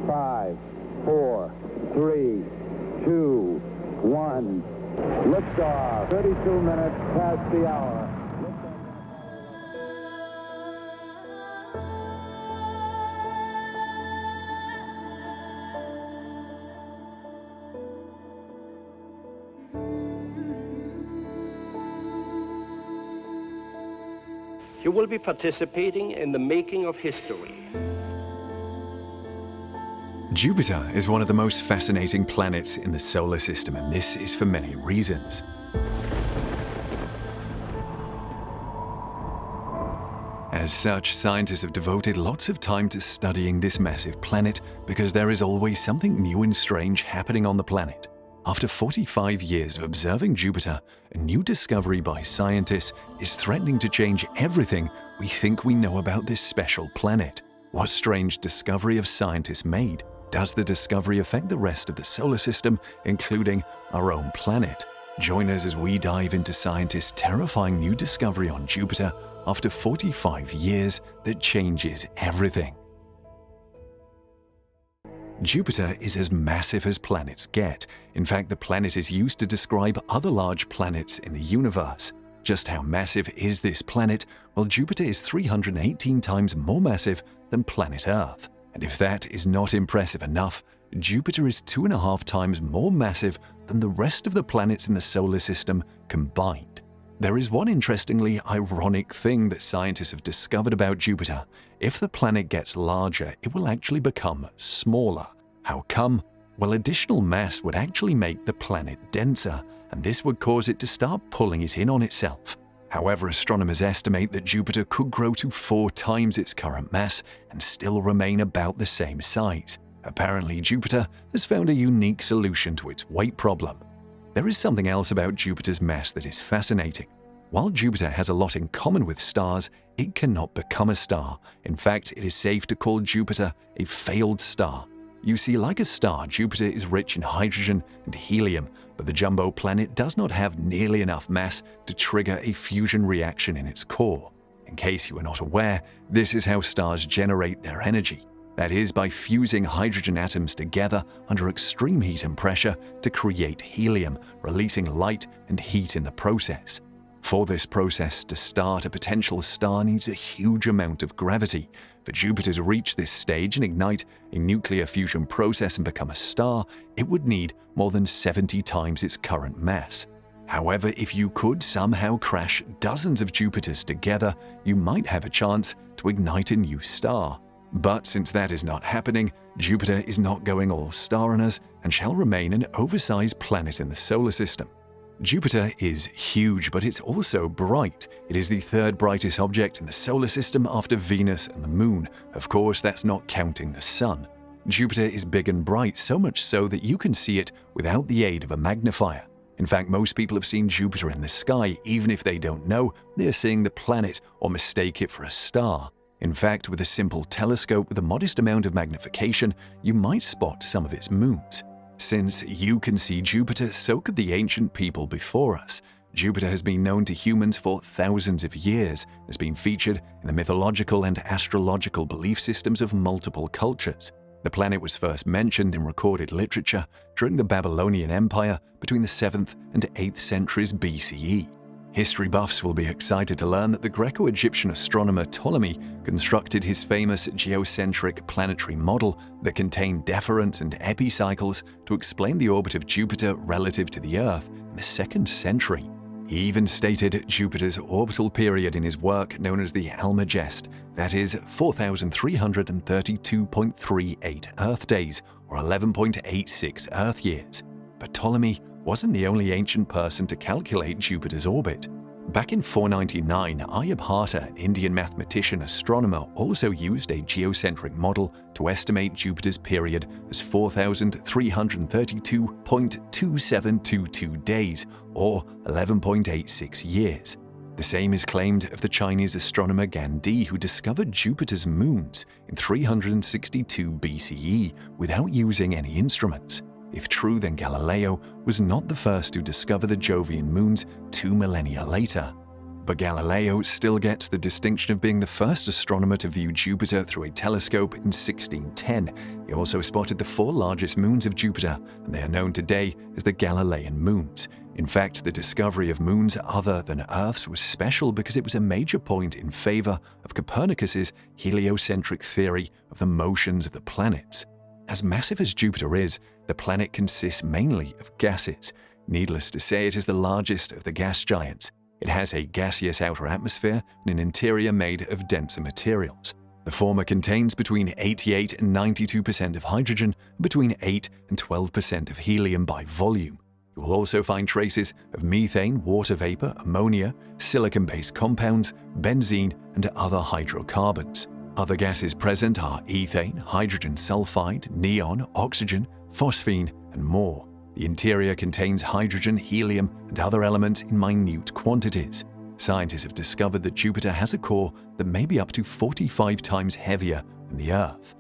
5, 4, 3, 2, 1. Liftoff. 32 minutes past the hour. You will be participating in the making of history. Jupiter is one of the most fascinating planets in the solar system, and this is for many reasons. As such, scientists have devoted lots of time to studying this massive planet because there is always something new and strange happening on the planet. After 45 years of observing Jupiter, a new discovery by scientists is threatening to change everything we think we know about this special planet. What strange discovery have scientists made? Does the discovery affect the rest of the solar system, including our own planet? Join us as we dive into scientists' terrifying new discovery on Jupiter after 45 years that changes everything. Jupiter is as massive as planets get. In fact, the planet is used to describe other large planets in the universe. Just how massive is this planet? Well, Jupiter is 318 times more massive than planet Earth. And if that is not impressive enough, Jupiter is 2.5 times more massive than the rest of the planets in the solar system combined. There is one interestingly ironic thing that scientists have discovered about Jupiter. If the planet gets larger, it will actually become smaller. How come? Well, additional mass would actually make the planet denser, and this would cause it to start pulling it in on itself. However, astronomers estimate that Jupiter could grow to 4 times its current mass and still remain about the same size. Apparently, Jupiter has found a unique solution to its weight problem. There is something else about Jupiter's mass that is fascinating. While Jupiter has a lot in common with stars, it cannot become a star. In fact, it is safe to call Jupiter a failed star. You see, like a star, Jupiter is rich in hydrogen and helium, but the jumbo planet does not have nearly enough mass to trigger a fusion reaction in its core. In case you are not aware, this is how stars generate their energy. That is, by fusing hydrogen atoms together under extreme heat and pressure to create helium, releasing light and heat in the process. For this process to start, a potential star needs a huge amount of gravity. For Jupiter to reach this stage and ignite a nuclear fusion process and become a star, it would need more than 70 times its current mass. However, if you could somehow crash dozens of Jupiters together, you might have a chance to ignite a new star. But since that is not happening, Jupiter is not going all star on us and shall remain an oversized planet in the solar system. Jupiter is huge, but it's also bright. It is the third brightest object in the solar system after Venus and the Moon. Of course, that's not counting the Sun. Jupiter is big and bright, so much so that you can see it without the aid of a magnifier. In fact, most people have seen Jupiter in the sky, even if they don't know they're seeing the planet or mistake it for a star. In fact, with a simple telescope with a modest amount of magnification, you might spot some of its moons. Since you can see Jupiter, so could the ancient people before us. Jupiter has been known to humans for thousands of years, and has been featured in the mythological and astrological belief systems of multiple cultures. The planet was first mentioned in recorded literature during the Babylonian Empire between the 7th and 8th centuries BCE. History buffs will be excited to learn that the Greco-Egyptian astronomer Ptolemy constructed his famous geocentric planetary model that contained deferents and epicycles to explain the orbit of Jupiter relative to the Earth in the 2nd century. He even stated Jupiter's orbital period in his work known as the Almagest, that is 4,332.38 Earth days or 11.86 Earth years. But Ptolemy wasn't the only ancient person to calculate Jupiter's orbit. Back in 499, Aryabhata, an Indian mathematician astronomer, also used a geocentric model to estimate Jupiter's period as 4,332.2722 days, or 11.86 years. The same is claimed of the Chinese astronomer Gandhi, who discovered Jupiter's moons in 362 BCE without using any instruments. If true, then Galileo was not the first to discover the Jovian moons 2 millennia later. But Galileo still gets the distinction of being the first astronomer to view Jupiter through a telescope in 1610. He also spotted the 4 largest moons of Jupiter, and they are known today as the Galilean moons. In fact, the discovery of moons other than Earth's was special because it was a major point in favor of Copernicus's heliocentric theory of the motions of the planets. As massive as Jupiter is, the planet consists mainly of gases. Needless to say, it is the largest of the gas giants. It has a gaseous outer atmosphere and an interior made of denser materials. The former contains between 88 and 92% of hydrogen and between 8 and 12% of helium by volume. You will also find traces of methane, water vapor, ammonia, silicon-based compounds, benzene, and other hydrocarbons. Other gases present are ethane, hydrogen sulfide, neon, oxygen, phosphine, and more. The interior contains hydrogen, helium, and other elements in minute quantities. Scientists have discovered that Jupiter has a core that may be up to 45 times heavier than the Earth.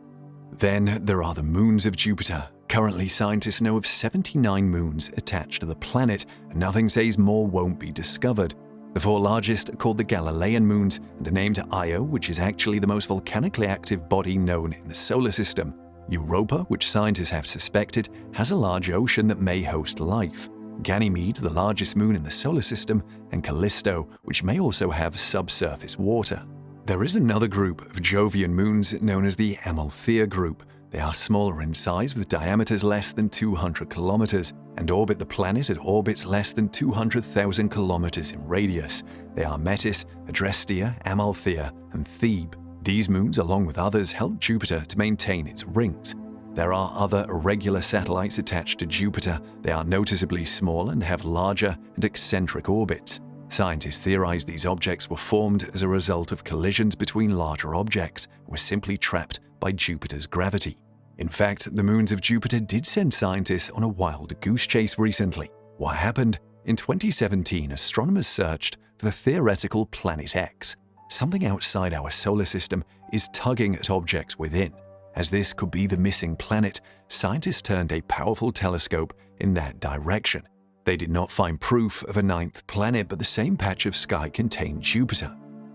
Then there are the moons of Jupiter. Currently, scientists know of 79 moons attached to the planet, and nothing says more won't be discovered. The 4 largest are called the Galilean moons and are named Io, which is actually the most volcanically active body known in the solar system. Europa, which scientists have suspected, has a large ocean that may host life. Ganymede, the largest moon in the solar system, and Callisto, which may also have subsurface water. There is another group of Jovian moons known as the Amalthea group. They are smaller in size with diameters less than 200 kilometers and orbit the planet at orbits less than 200,000 kilometers in radius. They are Metis, Adrestia, Amalthea, and Thebe. These moons, along with others, help Jupiter to maintain its rings. There are other irregular satellites attached to Jupiter. They are noticeably small and have larger and eccentric orbits. Scientists theorize these objects were formed as a result of collisions between larger objects and were simply trapped by Jupiter's gravity. In fact, the moons of Jupiter did send scientists on a wild goose chase recently. What happened? In 2017, astronomers searched for the theoretical Planet X. Something outside our solar system is tugging at objects within. As this could be the missing planet, scientists turned a powerful telescope in that direction. They did not find proof of a 9th planet, but the same patch of sky contained Jupiter.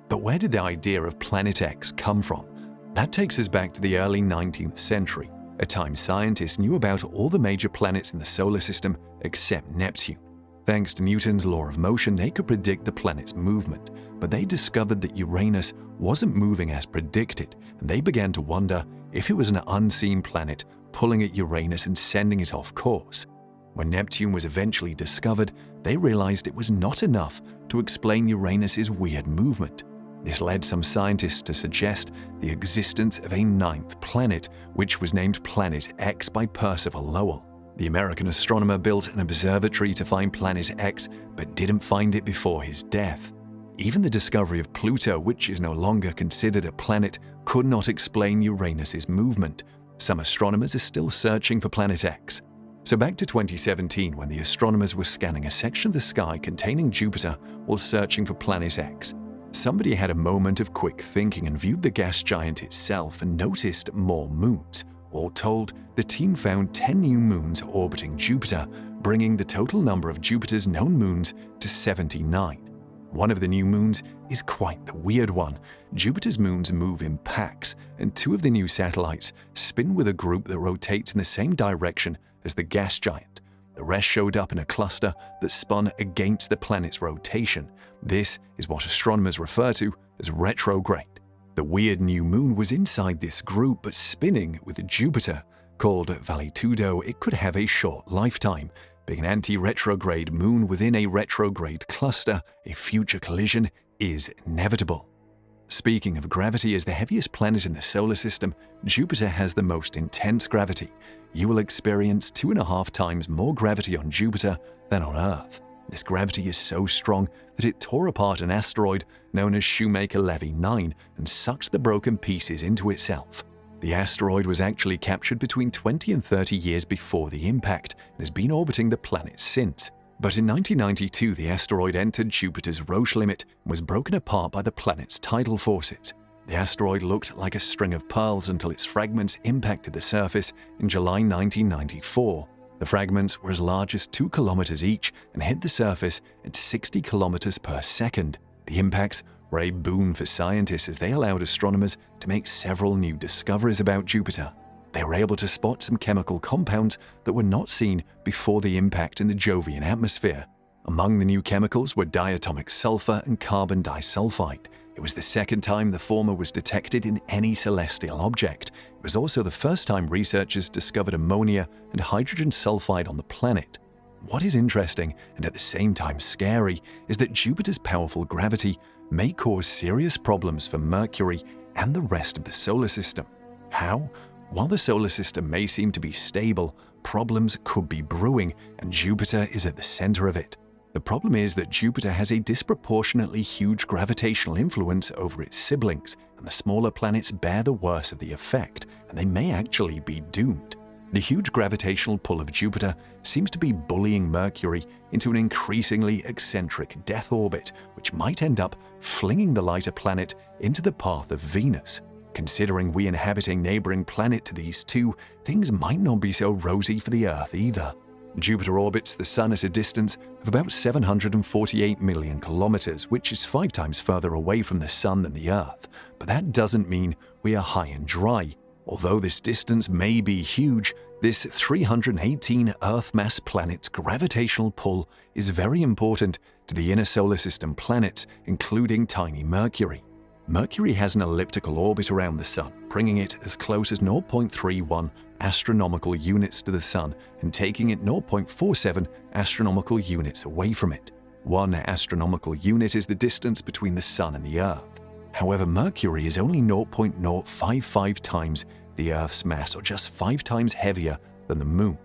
But where did the idea of Planet X come from? That takes us back to the early 19th century, a time scientists knew about all the major planets in the solar system except Neptune. Thanks to Newton's law of motion, they could predict the planet's movement, but they discovered that Uranus wasn't moving as predicted, and they began to wonder if it was an unseen planet pulling at Uranus and sending it off course. When Neptune was eventually discovered, they realized it was not enough to explain Uranus's weird movement. This led some scientists to suggest the existence of a 9th planet, which was named Planet X by Percival Lowell. The American astronomer built an observatory to find Planet X, but didn't find it before his death. Even the discovery of Pluto, which is no longer considered a planet, could not explain Uranus's movement. Some astronomers are still searching for Planet X. So back to 2017, when the astronomers were scanning a section of the sky containing Jupiter while searching for Planet X. Somebody had a moment of quick thinking and viewed the gas giant itself and noticed more moons. All told, the team found 10 new moons orbiting Jupiter, bringing the total number of Jupiter's known moons to 79. One of the new moons is quite the weird one. Jupiter's moons move in packs, and 2 of the new satellites spin with a group that rotates in the same direction as the gas giant. The rest showed up in a cluster that spun against the planet's rotation. This is what astronomers refer to as retrograde. The weird new moon was inside this group but spinning with Jupiter. Called Valetudo, it could have a short lifetime. Being an anti-retrograde moon within a retrograde cluster, a future collision is inevitable. Speaking of gravity, as the heaviest planet in the solar system, Jupiter has the most intense gravity. You will experience 2.5 times more gravity on Jupiter than on Earth. This gravity is so strong that it tore apart an asteroid known as Shoemaker-Levy 9 and sucked the broken pieces into itself. The asteroid was actually captured between 20 and 30 years before the impact and has been orbiting the planet since. But in 1992, the asteroid entered Jupiter's Roche limit and was broken apart by the planet's tidal forces. The asteroid looked like a string of pearls until its fragments impacted the surface in July 1994. The fragments were as large as 2 kilometers each and hit the surface at 60 kilometers per second. The The impacts were a boon for scientists as they allowed astronomers to make several new discoveries about Jupiter. They were able to spot some chemical compounds that were not seen before the impact in the Jovian atmosphere. Among the new chemicals were diatomic sulfur and carbon disulfide. It was the second time the former was detected in any celestial object. It was also the first time researchers discovered ammonia and hydrogen sulfide on the planet. What is interesting, and at the same time scary, is that Jupiter's powerful gravity may cause serious problems for Mercury and the rest of the solar system. How? While the solar system may seem to be stable, problems could be brewing, and Jupiter is at the center of it. The problem is that Jupiter has a disproportionately huge gravitational influence over its siblings, and the smaller planets bear the worst of the effect, and they may actually be doomed. The huge gravitational pull of Jupiter seems to be bullying Mercury into an increasingly eccentric death orbit, which might end up flinging the lighter planet into the path of Venus. Considering we inhabit a neighboring planet to these two, things might not be so rosy for the Earth either. Jupiter orbits the Sun at a distance of about 748 million kilometers, which is 5 times further away from the Sun than the Earth. But that doesn't mean we are high and dry. Although this distance may be huge, this 318 Earth-mass planet's gravitational pull is very important to the inner solar system planets, including tiny Mercury. Mercury has an elliptical orbit around the Sun, bringing it as close as 0.31 astronomical units to the Sun and taking it 0.47 astronomical units away from it. 1 astronomical unit is the distance between the Sun and the Earth. However, Mercury is only 0.055 times the Earth's mass, or just 5 times heavier than the Moon.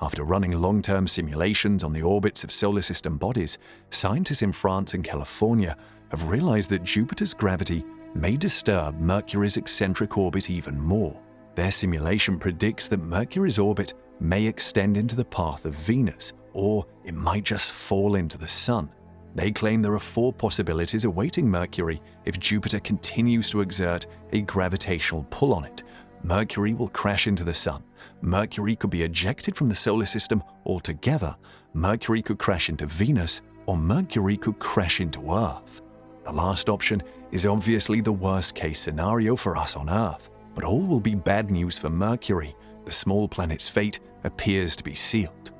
After running long-term simulations on the orbits of solar system bodies, scientists in France and California have realized that Jupiter's gravity may disturb Mercury's eccentric orbit even more. Their simulation predicts that Mercury's orbit may extend into the path of Venus, or it might just fall into the Sun. They claim there are 4 possibilities awaiting Mercury if Jupiter continues to exert a gravitational pull on it. Mercury will crash into the Sun. Mercury could be ejected from the solar system altogether. Mercury could crash into Venus, or Mercury could crash into Earth. The last option is obviously the worst-case scenario for us on Earth, but all will be bad news for Mercury. The small planet's fate appears to be sealed.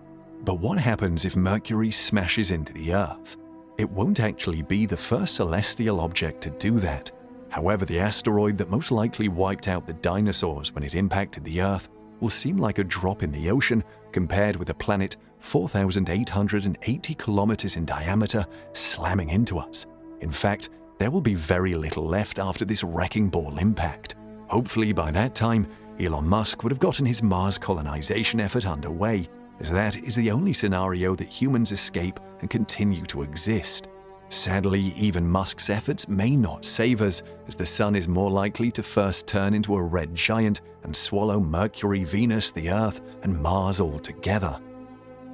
But what happens if Mercury smashes into the Earth? It won't actually be the first celestial object to do that. However, the asteroid that most likely wiped out the dinosaurs when it impacted the Earth will seem like a drop in the ocean compared with a planet 4,880 kilometers in diameter slamming into us. In fact, there will be very little left after this wrecking ball impact. Hopefully by that time, Elon Musk would have gotten his Mars colonization effort underway, as that is the only scenario that humans escape and continue to exist. Sadly, even Musk's efforts may not save us, as the Sun is more likely to first turn into a red giant and swallow Mercury, Venus, the Earth, and Mars altogether.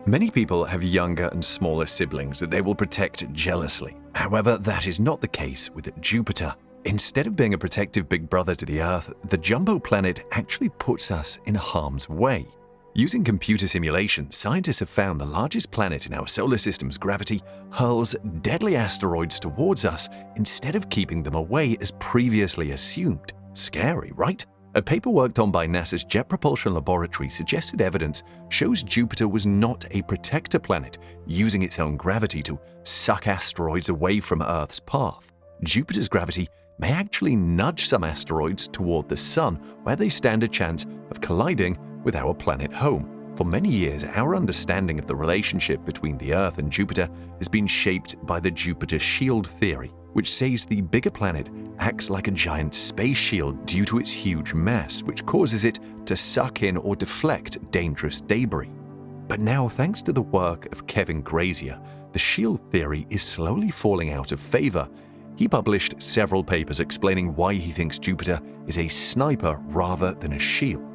Many people have younger and smaller siblings that they will protect jealously. However, that is not the case with Jupiter. Instead of being a protective big brother to the Earth, the jumbo planet actually puts us in harm's way. Using computer simulation, scientists have found the largest planet in our solar system's gravity hurls deadly asteroids towards us instead of keeping them away as previously assumed. Scary, right? A paper worked on by NASA's Jet Propulsion Laboratory suggested evidence shows Jupiter was not a protector planet, using its own gravity to suck asteroids away from Earth's path. Jupiter's gravity may actually nudge some asteroids toward the Sun, where they stand a chance of colliding with our planet home. For many years, our understanding of the relationship between the Earth and Jupiter has been shaped by the Jupiter shield theory, which says the bigger planet acts like a giant space shield due to its huge mass, which causes it to suck in or deflect dangerous debris. But now, thanks to the work of Kevin Grazier, the shield theory is slowly falling out of favor. He published several papers explaining why he thinks Jupiter is a sniper rather than a shield.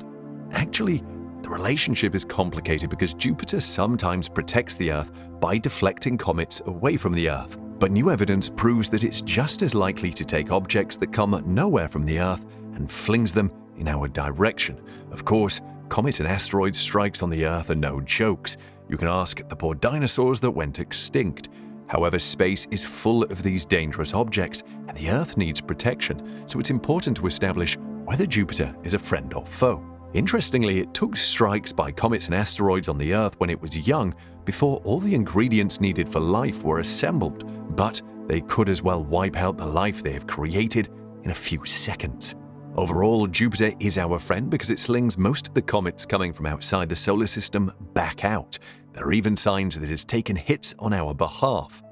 Actually, the relationship is complicated because Jupiter sometimes protects the Earth by deflecting comets away from the Earth, but new evidence proves that it's just as likely to take objects that come nowhere from the Earth and flings them in our direction. Of course, comet and asteroid strikes on the Earth are no jokes. You can ask the poor dinosaurs that went extinct. However, space is full of these dangerous objects, and the Earth needs protection, so it's important to establish whether Jupiter is a friend or foe. Interestingly, it took strikes by comets and asteroids on the Earth when it was young before all the ingredients needed for life were assembled, but they could as well wipe out the life they have created in a few seconds. Overall, Jupiter is our friend because it slings most of the comets coming from outside the solar system back out. There are even signs that it has taken hits on our behalf.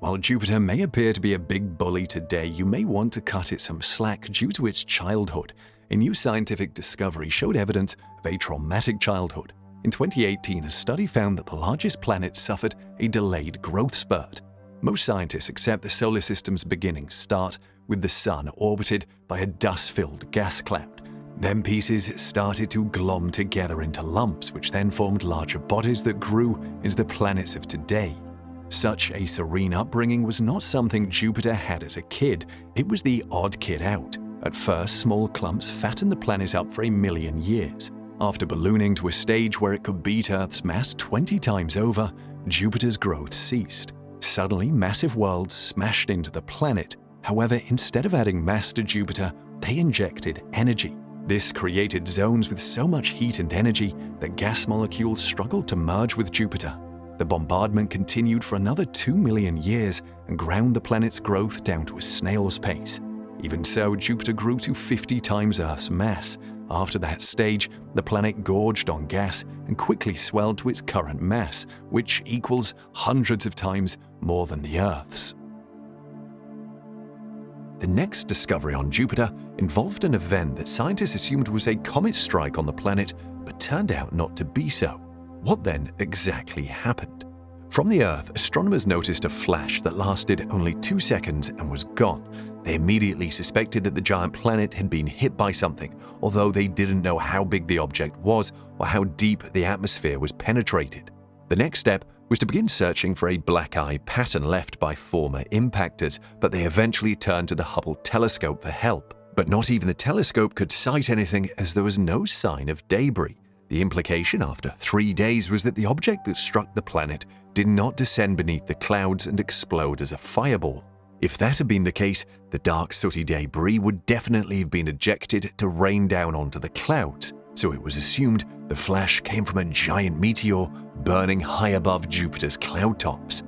While Jupiter may appear to be a big bully today, you may want to cut it some slack due to its childhood. A new scientific discovery showed evidence of a traumatic childhood. In 2018, a study found that the largest planet suffered a delayed growth spurt. Most scientists accept the solar system's beginnings start with the Sun orbited by a dust-filled gas cloud. Then pieces started to glom together into lumps, which then formed larger bodies that grew into the planets of today. Such a serene upbringing was not something Jupiter had as a kid. It was the odd kid out. At first, small clumps fattened the planet up for 1 million years. After ballooning to a stage where it could beat Earth's mass 20 times over, Jupiter's growth ceased. Suddenly, massive worlds smashed into the planet. However, instead of adding mass to Jupiter, they injected energy. This created zones with so much heat and energy that gas molecules struggled to merge with Jupiter. The bombardment continued for another 2 million years and ground the planet's growth down to a snail's pace. Even so, Jupiter grew to 50 times Earth's mass. After that stage, the planet gorged on gas and quickly swelled to its current mass, which equals hundreds of times more than the Earth's. The next discovery on Jupiter involved an event that scientists assumed was a comet strike on the planet, but turned out not to be so. What then exactly happened? From the Earth, astronomers noticed a flash that lasted only 2 seconds and was gone. They immediately suspected that the giant planet had been hit by something, although they didn't know how big the object was or how deep the atmosphere was penetrated. The next step was to begin searching for a black eye pattern left by former impactors, but they eventually turned to the Hubble telescope for help. But not even the telescope could sight anything, as there was no sign of debris. The implication after 3 days was that the object that struck the planet did not descend beneath the clouds and explode as a fireball. If that had been the case, the dark sooty debris would definitely have been ejected to rain down onto the clouds, so it was assumed the flash came from a giant meteor burning high above Jupiter's cloud tops.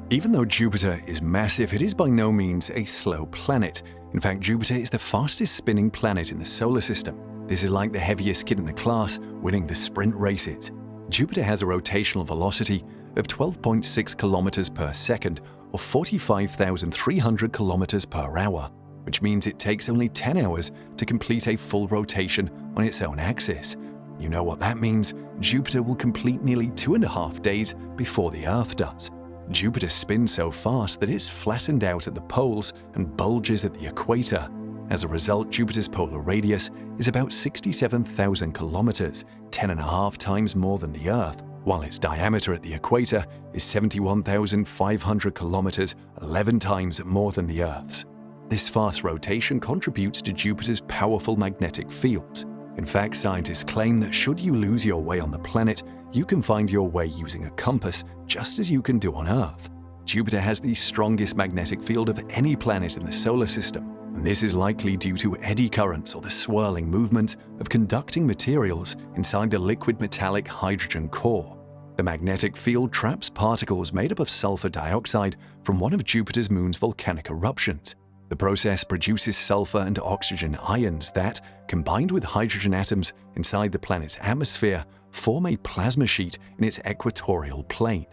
Even though Jupiter is massive, it is by no means a slow planet. In fact, Jupiter is the fastest spinning planet in the solar system. This is like the heaviest kid in the class winning the sprint races. Jupiter has a rotational velocity of 12.6 kilometers per second, or 45,300 kilometers per hour, which means it takes only 10 hours to complete a full rotation on its own axis. You know what that means? Jupiter will complete nearly 2.5 days before the Earth does. Jupiter spins so fast that it's flattened out at the poles and bulges at the equator. As a result, Jupiter's polar radius is about 67,000 kilometers, 10.5 times more than the Earth, while its diameter at the equator is 71,500 kilometers, 11 times more than the Earth's. This fast rotation contributes to Jupiter's powerful magnetic fields. In fact, scientists claim that should you lose your way on the planet, you can find your way using a compass, just as you can do on Earth. Jupiter has the strongest magnetic field of any planet in the solar system, and this is likely due to eddy currents or the swirling movement of conducting materials inside the liquid metallic hydrogen core. The magnetic field traps particles made up of sulfur dioxide from one of Jupiter's moon's volcanic eruptions. The process produces sulfur and oxygen ions that, combined with hydrogen atoms inside the planet's atmosphere, form a plasma sheet in its equatorial plane.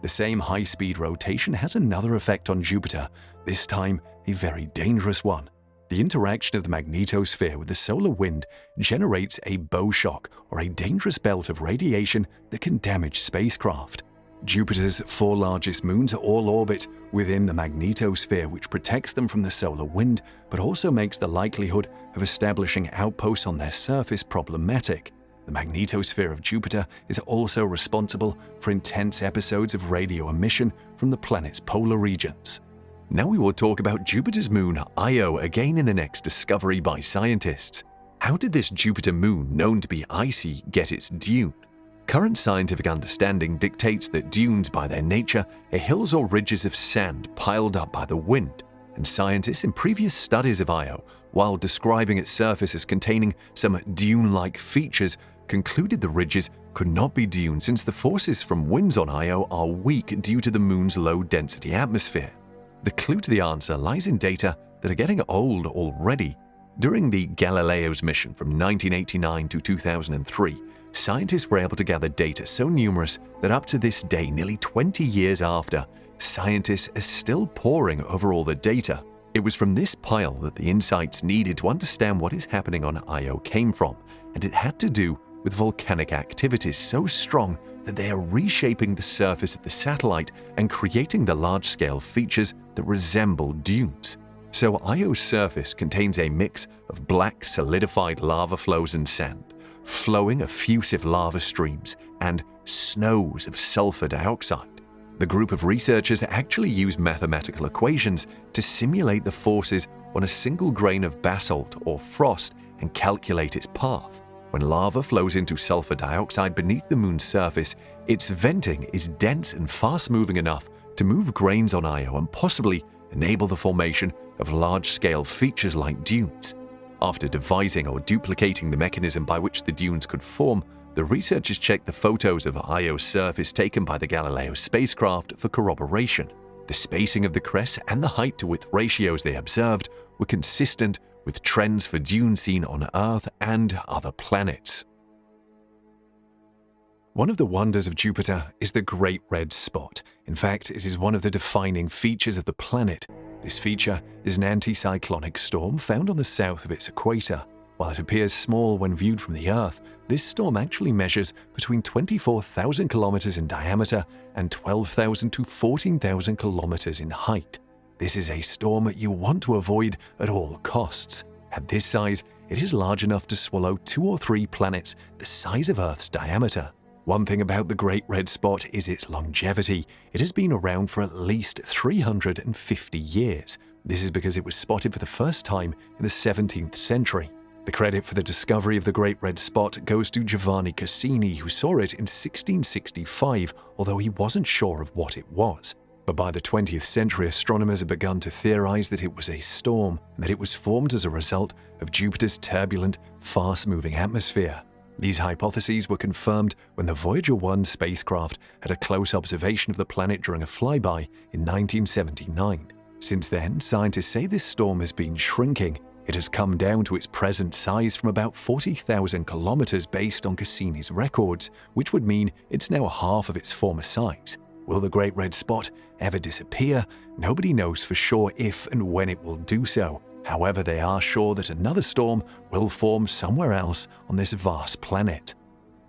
The same high-speed rotation has another effect on Jupiter, this time a very dangerous one. The interaction of the magnetosphere with the solar wind generates a bow shock, or a dangerous belt of radiation that can damage spacecraft. Jupiter's 4 largest moons all orbit within the magnetosphere, which protects them from the solar wind, but also makes the likelihood of establishing outposts on their surface problematic. The magnetosphere of Jupiter is also responsible for intense episodes of radio emission from the planet's polar regions. Now we will talk about Jupiter's moon Io again in the next discovery by scientists. How did this Jupiter moon, known to be icy, get its dune? Current scientific understanding dictates that dunes by their nature are hills or ridges of sand piled up by the wind, and scientists in previous studies of Io, while describing its surface as containing some dune-like features, concluded the ridges could not be dunes since the forces from winds on Io are weak due to the moon's low-density atmosphere. The clue to the answer lies in data that are getting old already. During the Galileo's mission from 1989 to 2003, scientists were able to gather data so numerous that up to this day, nearly 20 years after, scientists are still poring over all the data. It was from this pile that the insights needed to understand what is happening on Io came from, and it had to do with volcanic activities so strong that they are reshaping the surface of the satellite and creating the large-scale features that resemble dunes. So Io's surface contains a mix of black solidified lava flows and sand, flowing effusive lava streams, and snows of sulfur dioxide. The group of researchers actually used mathematical equations to simulate the forces on a single grain of basalt or frost and calculate its path. When lava flows into sulfur dioxide beneath the moon's surface, its venting is dense and fast-moving enough to move grains on Io and possibly enable the formation of large-scale features like dunes. After devising or duplicating the mechanism by which the dunes could form, the researchers checked the photos of Io's surface taken by the Galileo spacecraft for corroboration. The spacing of the crests and the height-to-width ratios they observed were consistent with trends for dunes seen on Earth and other planets. One of the wonders of Jupiter is the Great Red Spot. In fact, it is one of the defining features of the planet. This feature is an anticyclonic storm found on the south of its equator. While it appears small when viewed from the Earth, this storm actually measures between 24,000 kilometers in diameter and 12,000 to 14,000 kilometers in height. This is a storm you want to avoid at all costs. At this size, it is large enough to swallow 2 or 3 planets the size of Earth's diameter. One thing about the Great Red Spot is its longevity. It has been around for at least 350 years. This is because it was spotted for the first time in the 17th century. The credit for the discovery of the Great Red Spot goes to Giovanni Cassini, who saw it in 1665, although he wasn't sure of what it was. But by the 20th century, astronomers had begun to theorize that it was a storm, and that it was formed as a result of Jupiter's turbulent, fast-moving atmosphere. These hypotheses were confirmed when the Voyager 1 spacecraft had a close observation of the planet during a flyby in 1979. Since then, scientists say this storm has been shrinking. It has come down to its present size from about 40,000 kilometers based on Cassini's records, which would mean it's now half of its former size. Will the Great Red Spot ever disappear? Nobody knows for sure if and when it will do so. However, they are sure that another storm will form somewhere else on this vast planet.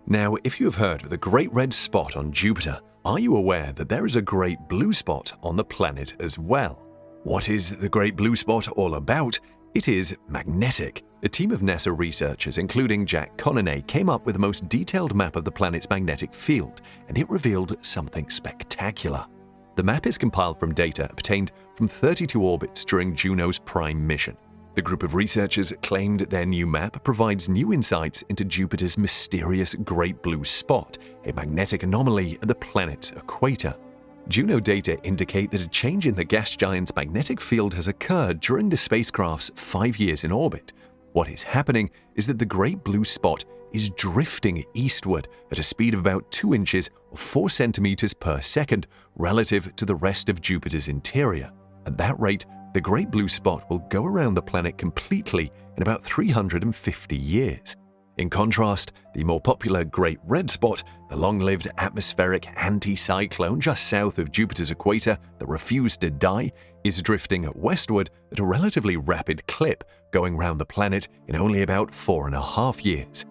Now, if you have heard of the Great Red Spot on Jupiter, are you aware that there is a Great Blue Spot on the planet as well? What is the Great Blue Spot all about? It is magnetic. A team of NASA researchers, including Jack Conanay, came up with the most detailed map of the planet's magnetic field, and it revealed something spectacular. The map is compiled from data obtained from 32 orbits during Juno's prime mission. The group of researchers claimed their new map provides new insights into Jupiter's mysterious Great Blue Spot, a magnetic anomaly at the planet's equator. Juno data indicate that a change in the gas giant's magnetic field has occurred during the spacecraft's 5 years in orbit. What is happening is that the Great Blue Spot is drifting eastward at a speed of about 2 inches or 4 centimeters per second relative to the rest of Jupiter's interior. At that rate, the Great Blue Spot will go around the planet completely in about 350 years. In contrast, the more popular Great Red Spot, the long-lived atmospheric anticyclone just south of Jupiter's equator that refused to die, is drifting westward at a relatively rapid clip, going round the planet in only about 4.5 years.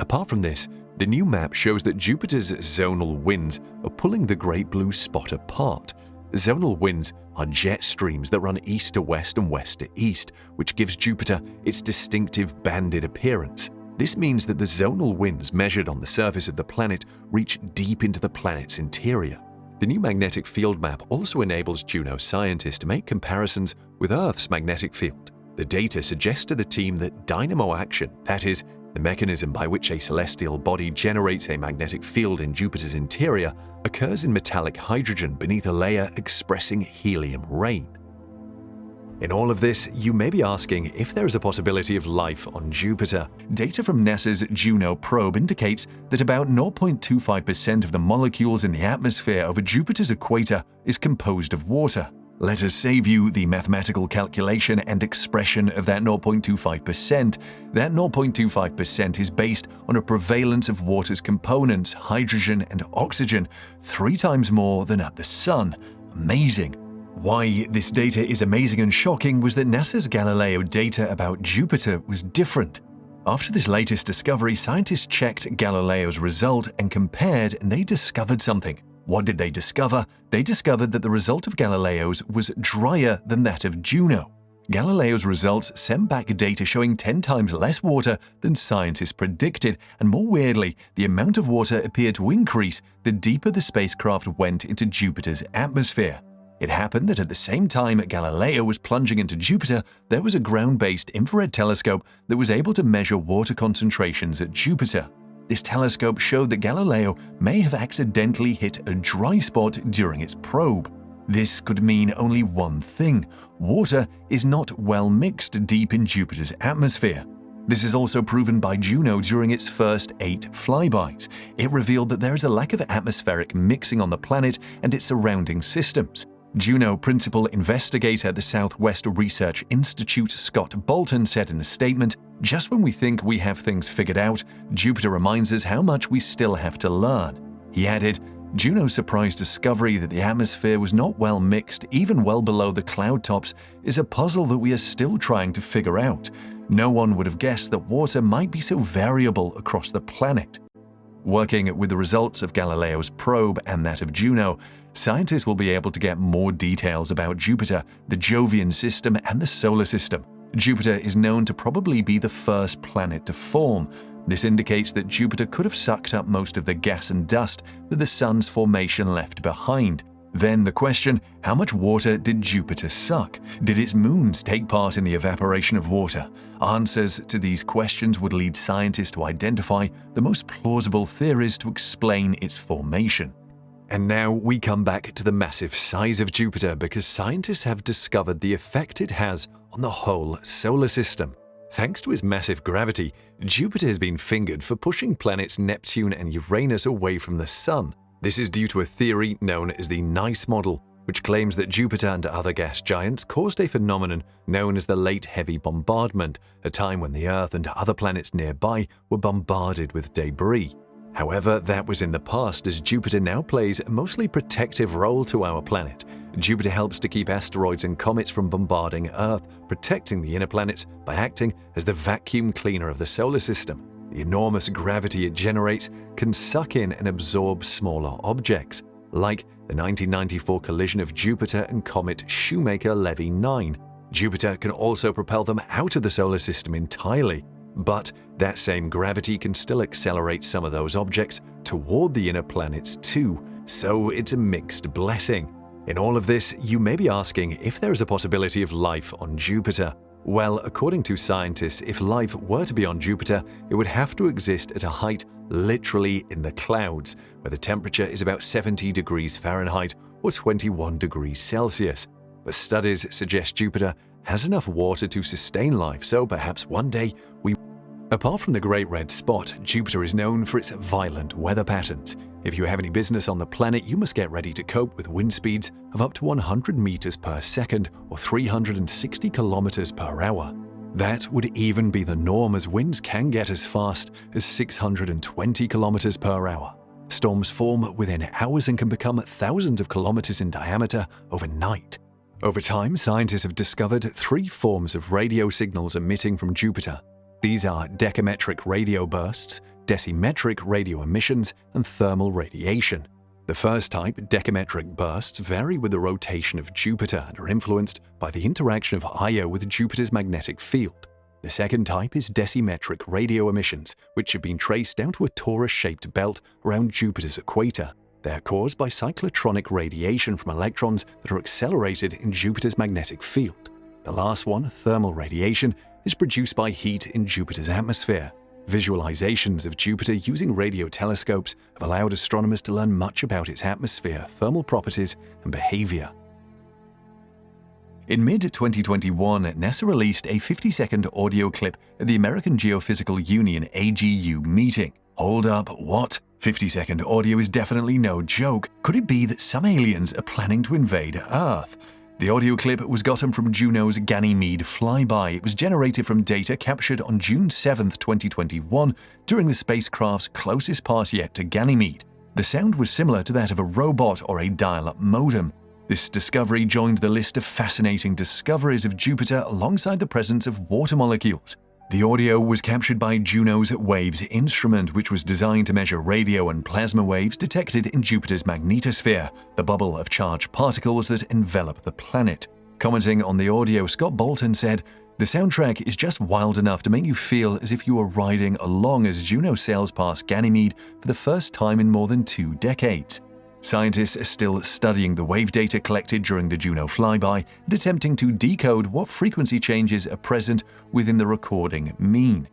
Apart from this, the new map shows that Jupiter's zonal winds are pulling the Great Blue Spot apart. Zonal winds are jet streams that run east to west and west to east, which gives Jupiter its distinctive banded appearance. This means that the zonal winds measured on the surface of the planet reach deep into the planet's interior. The new magnetic field map also enables Juno scientists to make comparisons with Earth's magnetic field. The data suggests to the team that dynamo action, that is, The mechanism by which a celestial body generates a magnetic field in Jupiter's interior occurs in metallic hydrogen beneath a layer expressing helium rain. In all of this, you may be asking if there is a possibility of life on Jupiter. Data from NASA's Juno probe indicates that about 0.25% of the molecules in the atmosphere over Jupiter's equator is composed of water. Let us save you the mathematical calculation and expression of that 0.25%. That 0.25% is based on a prevalence of water's components, hydrogen and oxygen, 3 times more than at the Sun. Amazing! Why this data is amazing and shocking was that NASA's Galileo data about Jupiter was different. After this latest discovery, scientists checked Galileo's result and compared, and they discovered something. What did they discover? They discovered that the result of Galileo's was drier than that of Juno. Galileo's results sent back data showing 10 times less water than scientists predicted, and more weirdly, the amount of water appeared to increase the deeper the spacecraft went into Jupiter's atmosphere. It happened that at the same time Galileo was plunging into Jupiter, there was a ground-based infrared telescope that was able to measure water concentrations at Jupiter. This telescope showed that Galileo may have accidentally hit a dry spot during its probe. This could mean only one thing: water is not well mixed deep in Jupiter's atmosphere. This is also proven by Juno during its first 8 flybys. It revealed that there is a lack of atmospheric mixing on the planet and its surrounding systems. Juno principal investigator at the Southwest Research Institute, Scott Bolton, said in a statement, "Just when we think we have things figured out, Jupiter reminds us how much we still have to learn." He added, "Juno's surprise discovery that the atmosphere was not well mixed, even well below the cloud tops, is a puzzle that we are still trying to figure out. No one would have guessed that water might be so variable across the planet." Working with the results of Galileo's probe and that of Juno, scientists will be able to get more details about Jupiter, the Jovian system, and the solar system. Jupiter is known to probably be the first planet to form. This indicates that Jupiter could have sucked up most of the gas and dust that the Sun's formation left behind. Then the question, how much water did Jupiter suck? Did its moons take part in the evaporation of water? Answers to these questions would lead scientists to identify the most plausible theories to explain its formation. And now we come back to the massive size of Jupiter because scientists have discovered the effect it has on the whole solar system. Thanks to its massive gravity, Jupiter has been fingered for pushing planets Neptune and Uranus away from the Sun. This is due to a theory known as the NICE model, which claims that Jupiter and other gas giants caused a phenomenon known as the Late Heavy Bombardment, a time when the Earth and other planets nearby were bombarded with debris. However, that was in the past, as Jupiter now plays a mostly protective role to our planet. Jupiter helps to keep asteroids and comets from bombarding Earth, protecting the inner planets by acting as the vacuum cleaner of the solar system. The enormous gravity it generates can suck in and absorb smaller objects, like the 1994 collision of Jupiter and comet Shoemaker-Levy 9. Jupiter can also propel them out of the solar system entirely, but that same gravity can still accelerate some of those objects toward the inner planets too, so it's a mixed blessing. In all of this, you may be asking if there is a possibility of life on Jupiter. Well, according to scientists, if life were to be on Jupiter, it would have to exist at a height literally in the clouds, where the temperature is about 70 degrees Fahrenheit or 21 degrees Celsius. But studies suggest Jupiter has enough water to sustain life, so perhaps one day we... Apart from the Great Red Spot, Jupiter is known for its violent weather patterns. If you have any business on the planet, you must get ready to cope with wind speeds of up to 100 meters per second or 360 kilometers per hour. That would even be the norm, as winds can get as fast as 620 kilometers per hour. Storms form within hours and can become thousands of kilometers in diameter overnight. Over time, scientists have discovered 3 forms of radio signals emitting from Jupiter. These are decametric radio bursts, decimetric radio emissions, and thermal radiation. The first type, decametric bursts, vary with the rotation of Jupiter and are influenced by the interaction of Io with Jupiter's magnetic field. The second type is decimetric radio emissions, which have been traced down to a torus-shaped belt around Jupiter's equator. They are caused by cyclotronic radiation from electrons that are accelerated in Jupiter's magnetic field. The last one, thermal radiation, is produced by heat in Jupiter's atmosphere. Visualizations of Jupiter using radio telescopes have allowed astronomers to learn much about its atmosphere, thermal properties, and behavior. In mid-2021, NASA released a 50-second audio clip at the American Geophysical Union (AGU) meeting. Hold up, what? 50-second audio is definitely no joke. Could it be that some aliens are planning to invade Earth? The audio clip was gotten from Juno's Ganymede flyby. It was generated from data captured on June 7, 2021, during the spacecraft's closest pass yet to Ganymede. The sound was similar to that of a robot or a dial-up modem. This discovery joined the list of fascinating discoveries of Jupiter alongside the presence of water molecules. The audio was captured by Juno's WAVES instrument, which was designed to measure radio and plasma waves detected in Jupiter's magnetosphere, the bubble of charged particles that envelop the planet. Commenting on the audio, Scott Bolton said, "The soundtrack is just wild enough to make you feel as if you were riding along as Juno sails past Ganymede for the first time in more than 2 decades." Scientists are still studying the wave data collected during the Juno flyby and attempting to decode what frequency changes are present within the recording mean.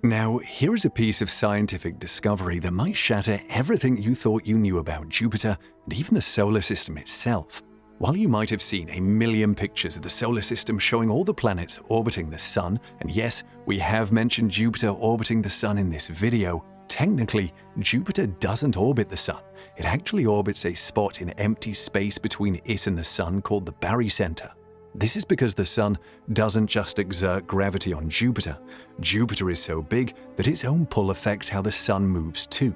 Now, here is a piece of scientific discovery that might shatter everything you thought you knew about Jupiter and even the solar system itself. While you might have seen a million pictures of the solar system showing all the planets orbiting the Sun, and yes, we have mentioned Jupiter orbiting the Sun in this video, technically, Jupiter doesn't orbit the Sun. It actually orbits a spot in empty space between it and the Sun called the barycenter. This is because the Sun doesn't just exert gravity on Jupiter. Jupiter is so big that its own pull affects how the Sun moves too.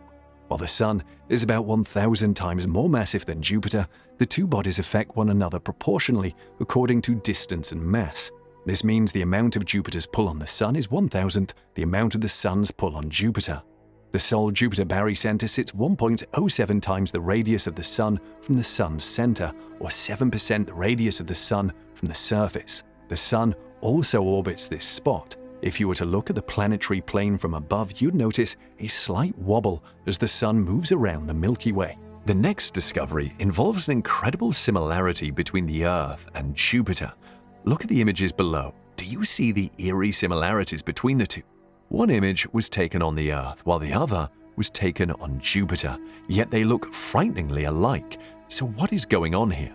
While the Sun is about 1,000 times more massive than Jupiter, the two bodies affect one another proportionally according to distance and mass. This means the amount of Jupiter's pull on the Sun is 1,000th the amount of the Sun's pull on Jupiter. The Sol-Jupiter barycenter sits 1.07 times the radius of the Sun from the Sun's center, or 7% the radius of the Sun from the surface. The Sun also orbits this spot. If you were to look at the planetary plane from above, you'd notice a slight wobble as the Sun moves around the Milky Way. The next discovery involves an incredible similarity between the Earth and Jupiter. Look at the images below. Do you see the eerie similarities between the two? One image was taken on the Earth, while the other was taken on Jupiter, yet they look frighteningly alike. So what is going on here?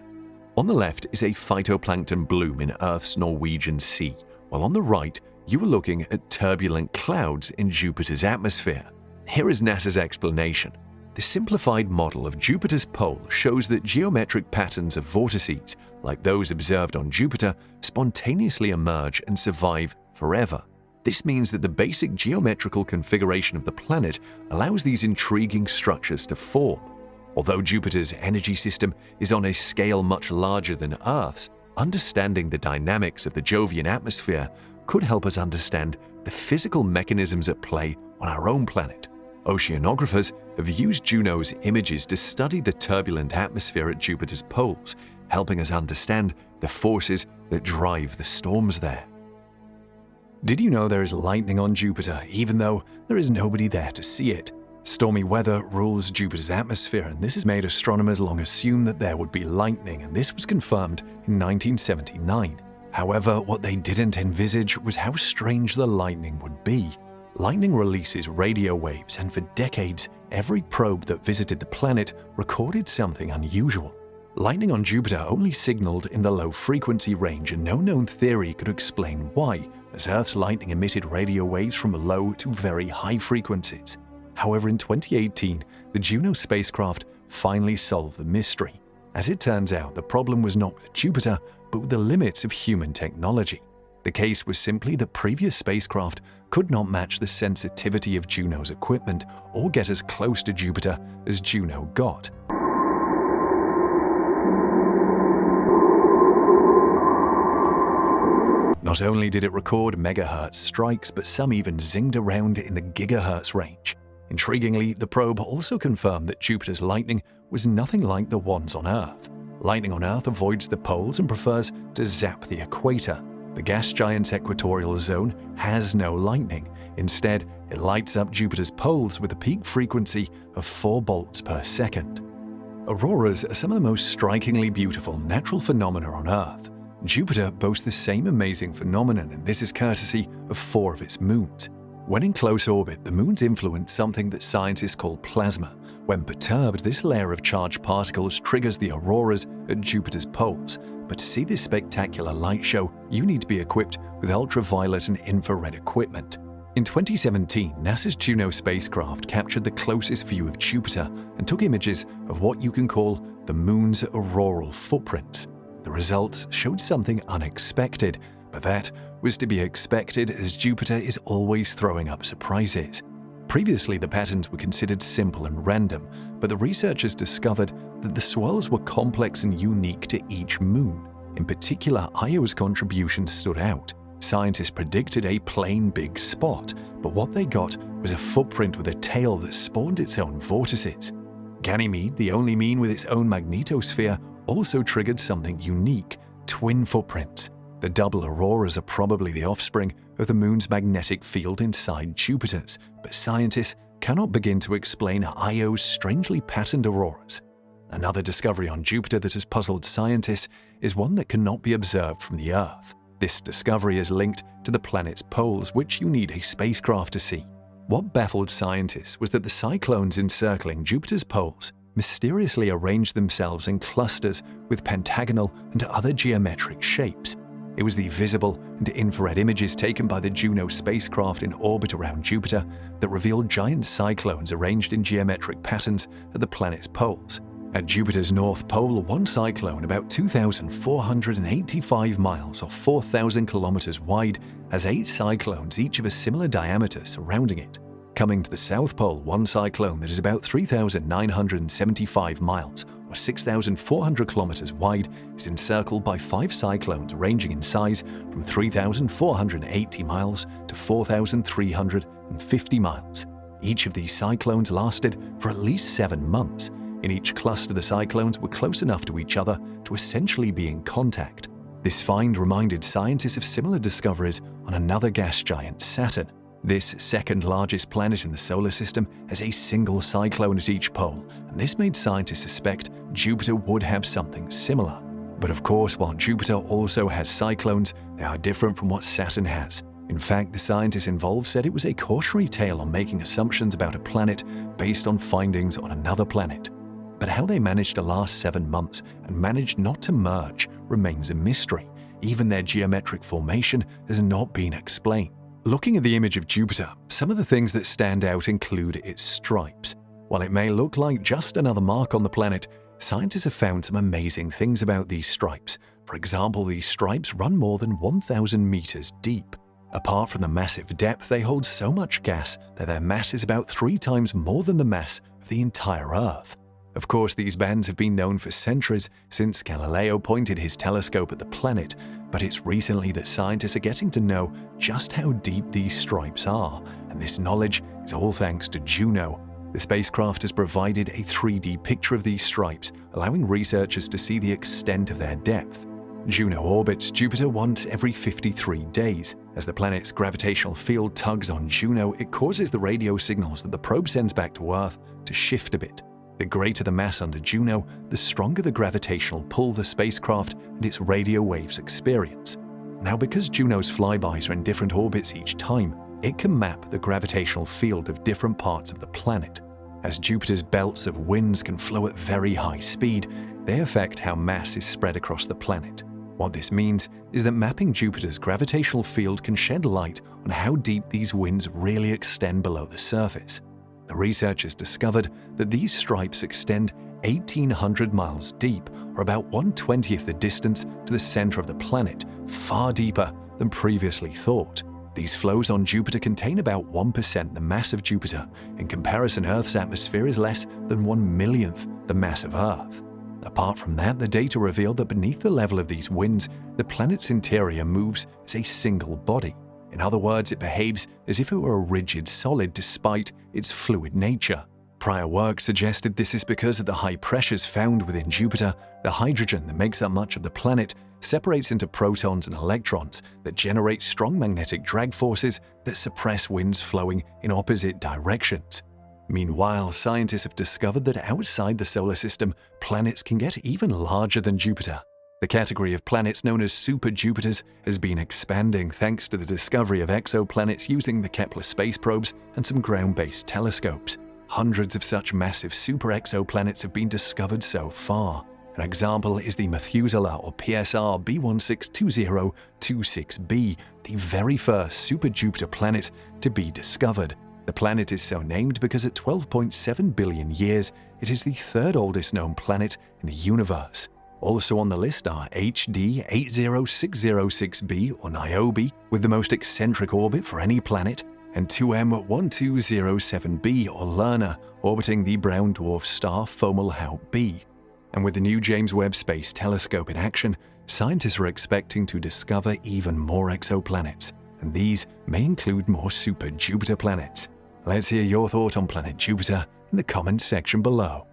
On the left is a phytoplankton bloom in Earth's Norwegian Sea, while on the right, you are looking at turbulent clouds in Jupiter's atmosphere. Here is NASA's explanation. The simplified model of Jupiter's pole shows that geometric patterns of vortices, like those observed on Jupiter, spontaneously emerge and survive forever. This means that the basic geometrical configuration of the planet allows these intriguing structures to form. Although Jupiter's energy system is on a scale much larger than Earth's, understanding the dynamics of the Jovian atmosphere could help us understand the physical mechanisms at play on our own planet. Oceanographers have used Juno's images to study the turbulent atmosphere at Jupiter's poles, helping us understand the forces that drive the storms there. Did you know there is lightning on Jupiter, even though there is nobody there to see it? Stormy weather rules Jupiter's atmosphere, and this has made astronomers long assume that there would be lightning, and this was confirmed in 1979. However, what they didn't envisage was how strange the lightning would be. Lightning releases radio waves, and for decades, every probe that visited the planet recorded something unusual. Lightning on Jupiter only signaled in the low frequency range, and no known theory could explain why, as Earth's lightning emitted radio waves from low to very high frequencies. However, in 2018, the Juno spacecraft finally solved the mystery. As it turns out, the problem was not with Jupiter, but with the limits of human technology. The case was simply that previous spacecraft could not match the sensitivity of Juno's equipment or get as close to Jupiter as Juno got. Not only did it record megahertz strikes, but some even zinged around in the gigahertz range. Intriguingly, the probe also confirmed that Jupiter's lightning was nothing like the ones on Earth. Lightning on Earth avoids the poles and prefers to zap the equator. The gas giant's equatorial zone has no lightning. Instead, it lights up Jupiter's poles with a peak frequency of 4 bolts per second. Auroras are some of the most strikingly beautiful natural phenomena on Earth. Jupiter boasts the same amazing phenomenon, and this is courtesy of 4 of its moons. When in close orbit, the moons influence something that scientists call plasma. When perturbed, this layer of charged particles triggers the auroras at Jupiter's poles. But to see this spectacular light show, you need to be equipped with ultraviolet and infrared equipment. In 2017, NASA's Juno spacecraft captured the closest view of Jupiter and took images of what you can call the moon's auroral footprints. The results showed something unexpected, but that was to be expected as Jupiter is always throwing up surprises. Previously, the patterns were considered simple and random, but the researchers discovered that the swirls were complex and unique to each moon. In particular, Io's contribution stood out. Scientists predicted a plain big spot, but what they got was a footprint with a tail that spawned its own vortices. Ganymede, the only moon with its own magnetosphere, also triggered something unique: twin footprints. The double auroras are probably the offspring of the moon's magnetic field inside Jupiter's, but scientists cannot begin to explain Io's strangely patterned auroras. Another discovery on Jupiter that has puzzled scientists is one that cannot be observed from the Earth. This discovery is linked to the planet's poles, which you need a spacecraft to see. What baffled scientists was that the cyclones encircling Jupiter's poles mysteriously arranged themselves in clusters with pentagonal and other geometric shapes. It was the visible and infrared images taken by the Juno spacecraft in orbit around Jupiter that revealed giant cyclones arranged in geometric patterns at the planet's poles. At Jupiter's North Pole, one cyclone, about 2,485 miles or 4,000 kilometers wide, has 8 cyclones, each of a similar diameter, surrounding it. Coming to the South Pole, one cyclone that is about 3,975 miles or 6,400 kilometers wide is encircled by 5 cyclones ranging in size from 3,480 miles to 4,350 miles. Each of these cyclones lasted for at least 7 months. In each cluster, the cyclones were close enough to each other to essentially be in contact. This find reminded scientists of similar discoveries on another gas giant, Saturn. This second largest planet in the solar system has a single cyclone at each pole, and this made scientists suspect Jupiter would have something similar. But of course, while Jupiter also has cyclones, they are different from what Saturn has. In fact, the scientists involved said it was a cautionary tale on making assumptions about a planet based on findings on another planet. But how they managed to last 7 months and managed not to merge remains a mystery. Even their geometric formation has not been explained. Looking at the image of Jupiter, some of the things that stand out include its stripes. While it may look like just another mark on the planet, scientists have found some amazing things about these stripes. For example, these stripes run more than 1,000 meters deep. Apart from the massive depth, they hold so much gas that their mass is about 3 times more than the mass of the entire Earth. Of course, these bands have been known for centuries since Galileo pointed his telescope at the planet, but it's recently that scientists are getting to know just how deep these stripes are, and this knowledge is all thanks to Juno. The spacecraft has provided a 3D picture of these stripes, allowing researchers to see the extent of their depth. Juno orbits Jupiter once every 53 days. As the planet's gravitational field tugs on Juno, it causes the radio signals that the probe sends back to Earth to shift a bit. The greater the mass under Juno, the stronger the gravitational pull the spacecraft and its radio waves experience. Now, because Juno's flybys are in different orbits each time, it can map the gravitational field of different parts of the planet. As Jupiter's belts of winds can flow at very high speed, they affect how mass is spread across the planet. What this means is that mapping Jupiter's gravitational field can shed light on how deep these winds really extend below the surface. The researchers discovered that these stripes extend 1,800 miles deep, or about 1/20th the distance to the center of the planet, far deeper than previously thought. These flows on Jupiter contain about 1% the mass of Jupiter. In comparison, Earth's atmosphere is less than 1/1,000,000th the mass of Earth. Apart from that, the data revealed that beneath the level of these winds, the planet's interior moves as a single body. In other words, it behaves as if it were a rigid solid despite its fluid nature. Prior work suggested this is because of the high pressures found within Jupiter. The hydrogen that makes up much of the planet separates into protons and electrons that generate strong magnetic drag forces that suppress winds flowing in opposite directions. Meanwhile, scientists have discovered that outside the solar system, planets can get even larger than Jupiter. The category of planets known as super-Jupiters has been expanding thanks to the discovery of exoplanets using the Kepler space probes and some ground-based telescopes. Hundreds of such massive super-exoplanets have been discovered so far. An example is the Methuselah or PSR B162026b, the very first super-Jupiter planet to be discovered. The planet is so named because at 12.7 billion years, it is the third oldest known planet in the universe. Also on the list are HD 80606b or Niobe, with the most eccentric orbit for any planet, and 2M1207b or Lerner, orbiting the brown dwarf star Fomalhaut b. And with the new James Webb Space Telescope in action, scientists are expecting to discover even more exoplanets, and these may include more super-Jupiter planets. Let's hear your thought on planet Jupiter in the comments section below.